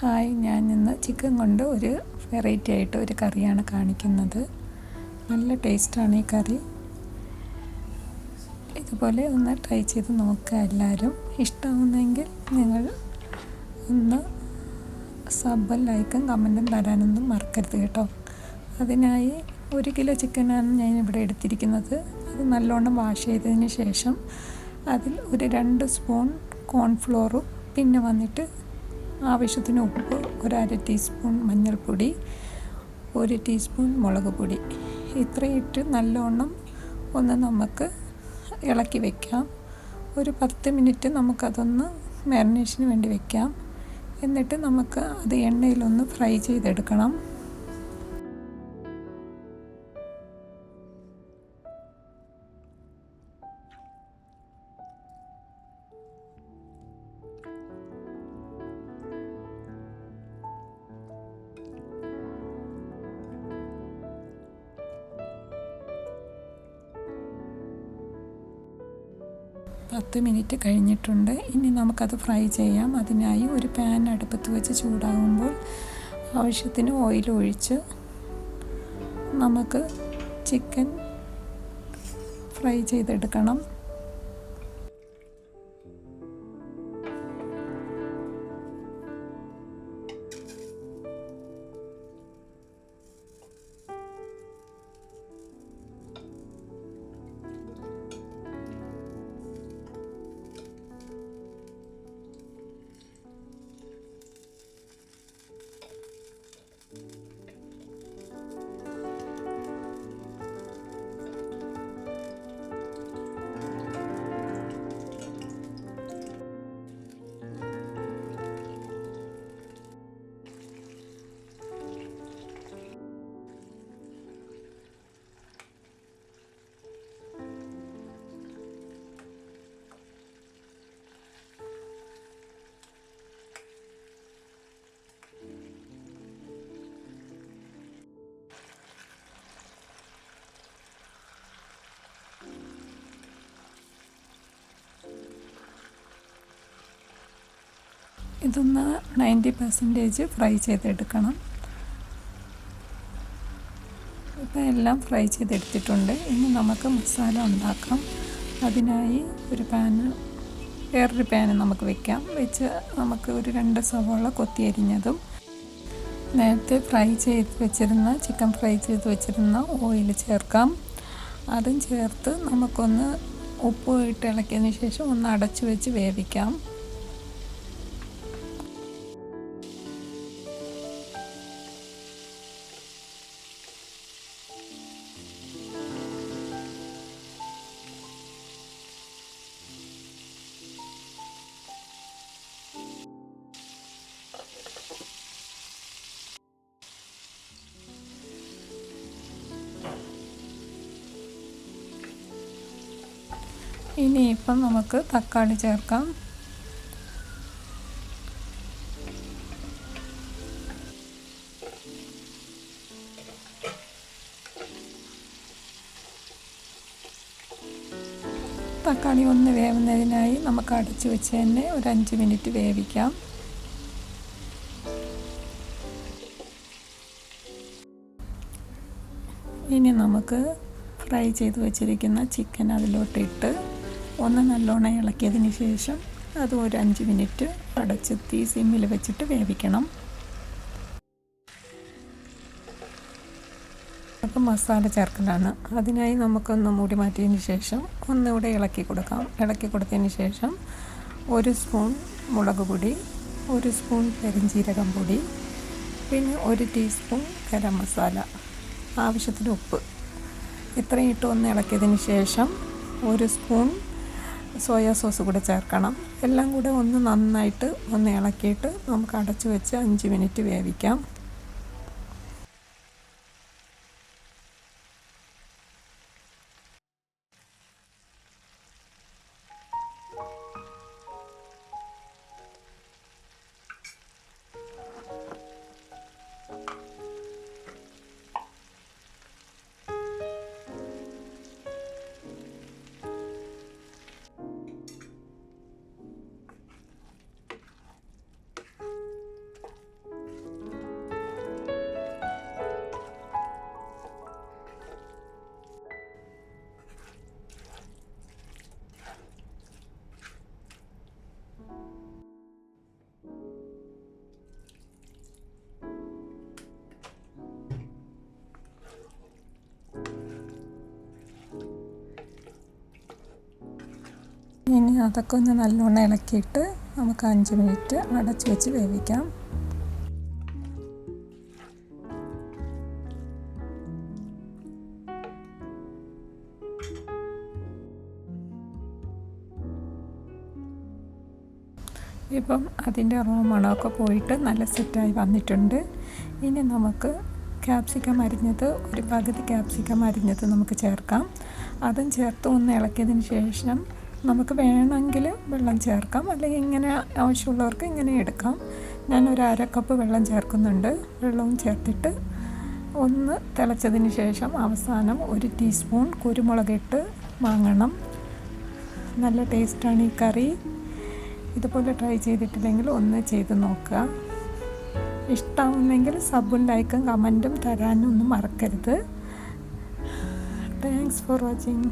Hi, ഞാൻ ഇന്ന് chicken കൊണ്ട് ഒരു വെറൈറ്റി ആയിട്ട് ഒരു കറിയാണ് കാണിക്കുന്നത്. നല്ല ടേസ്റ്റാണ് ഈ കറി. ഇതുപോലെ ഒന്ന് ട്രൈ ചെയ്ത് നോക്കുക. എല്ലാവരും ഇഷ്ടമാവുന്നെങ്കിൽ നിങ്ങൾ ഒന്ന് സബും ലൈക്കും കമൻറ്റും തരാനൊന്നും മറക്കരുത് കേട്ടോ. അതിനായി 1 കിലോ ചിക്കനാണ് ഞാൻ ഇവിടെ എടുത്തിരിക്കുന്നത്. അത് നല്ലോണം വാഷ് ചെയ്തതിന് ശേഷം അതിൽ ഒരു 2 സ്പൂൺ കോൺഫ്ലോറും പിന്നെ വന്നിട്ട് ആവശ്യത്തിന് ഉപ്പ്, 1/2 ടീസ്പൂൺ മഞ്ഞൾപ്പൊടി, 1 ടീസ്പൂൺ മുളക് പൊടി, ഇത്രയും ഇട്ട് നല്ലോണം ഒന്ന് നമുക്ക് ഇളക്കി വയ്ക്കാം. ഒരു 10 മിനിറ്റ് നമുക്കതൊന്ന് മാരിനേഷന് വേണ്ടി വയ്ക്കാം. എന്നിട്ട് നമുക്ക് അത് എണ്ണയിലൊന്ന് ഫ്രൈ ചെയ്തെടുക്കണം. പത്ത് മിനിറ്റ് കഴിഞ്ഞിട്ടുണ്ട്. ഇനി നമുക്കത് ഫ്രൈ ചെയ്യാം. അതിനായി ഒരു പാൻ അടുപ്പത്ത് വെച്ച് ചൂടാകുമ്പോൾ ആവശ്യത്തിന് ഓയിൽ ഒഴിച്ച് നമുക്ക് ചിക്കൻ ഫ്രൈ ചെയ്തെടുക്കണം. ഇതൊന്ന് 90% ഫ്രൈ ചെയ്തെടുക്കണം. ഇപ്പം എല്ലാം ഫ്രൈ ചെയ്തെടുത്തിട്ടുണ്ട്. ഇനി നമുക്ക് മസാല ഉണ്ടാക്കാം. അതിനായി വേറൊരു പാന് നമുക്ക് വെക്കാം. വെച്ച് നമുക്ക് ഒരു 2 സവാള കൊത്തി അരിഞ്ഞതും നേരത്തെ ചിക്കൻ ഫ്രൈ ചെയ്ത് വെച്ചിരുന്ന ഓയിൽ ചേർക്കാം. അതും ചേർത്ത് നമുക്കൊന്ന് ഉപ്പ് ഇട്ട് ഇളക്കിയതിന് ശേഷം ഒന്ന് അടച്ചു വെച്ച് വേവിക്കാം. ഇനിയിപ്പം നമുക്ക് തക്കാളി ചേർക്കാം. തക്കാളി ഒന്ന് വേവുന്നതിനായി നമുക്ക് അടച്ചു വെച്ച് തന്നെ ഒരു 5 മിനിറ്റ് വേവിക്കാം. ഇനി നമുക്ക് ഫ്രൈ ചെയ്ത് വെച്ചിരിക്കുന്ന ചിക്കൻ അതിലോട്ടിട്ട് ഒന്ന് നല്ലോണം ഇളക്കിയതിന് ശേഷം അത് ഒരു 5 മിനിറ്റ് അടച്ച് സിമ്മിൽ വെച്ചിട്ട് വേവിക്കണം. അപ്പം മസാല ചേർക്കലാണ്. അതിനായി നമുക്കൊന്ന് മൂടി മാറ്റിയതിന് ശേഷം ഒന്നുകൂടെ ഇളക്കി കൊടുക്കാം. ഇളക്കി കൊടുത്തതിന് ശേഷം 1 സ്പൂൺ മുളക് പൊടി, 1 സ്പൂൺ പെരുംജീരകം പൊടി, പിന്നെ 1 ടീസ്പൂൺ ഗരം മസാല, ആവശ്യത്തിന് ഉപ്പ്, ഇത്രയും ഇട്ട് ഒന്ന് ഇളക്കിയതിന് ശേഷം 1 സ്പൂൺ സോയാ സോസ് കൂടെ ചേർക്കണം. എല്ലാം കൂടെ ഒന്ന് നന്നായിട്ട് ഒന്ന് ഇളക്കിയിട്ട് നമുക്ക് അടച്ചു വെച്ച് 5 മിനിറ്റ് വേവിക്കാം. ഇനി അതൊക്കെ ഒന്ന് നല്ലോണം ഇളക്കിയിട്ട് നമുക്ക് 5 മിനിറ്റ് അടച്ച് വെച്ച് വേവിക്കാം. ഇപ്പം അതിൻ്റെ മണമൊക്കെ പോയിട്ട് നല്ല സെറ്റായി വന്നിട്ടുണ്ട്. ഇനി നമുക്ക് ക്യാപ്സിക്കം അരിഞ്ഞത്, ഒരു പകുതി ക്യാപ്സിക്കം അരിഞ്ഞത് നമുക്ക് ചേർക്കാം. അതും ചേർത്ത് ഒന്ന് ഇളക്കിയതിന് ശേഷം നമുക്ക് വേണമെങ്കിൽ വെള്ളം ചേർക്കാം, അല്ലെങ്കിൽ ഇങ്ങനെ ആവശ്യമുള്ളവർക്ക് ഇങ്ങനെ എടുക്കാം. ഞാനൊരു 1/2 കപ്പ് വെള്ളം ചേർക്കുന്നുണ്ട്. വെള്ളവും ചേർത്തിട്ട് ഒന്ന് തിളച്ചതിന് ശേഷം അവസാനം 1 ടീസ്പൂൺ കുരുമുളകിട്ട് വാങ്ങണം. നല്ല ടേസ്റ്റാണ് ഈ കറി. ഇതുപോലെ ട്രൈ ചെയ്തിട്ടില്ലെങ്കിൽ ഒന്ന് ചെയ്ത് നോക്കുക. ഇഷ്ടമാവുന്നെങ്കിൽ സബും ലൈക്കും കമൻറ്റും തരാനൊന്നും മറക്കരുത്. Thanks for watching.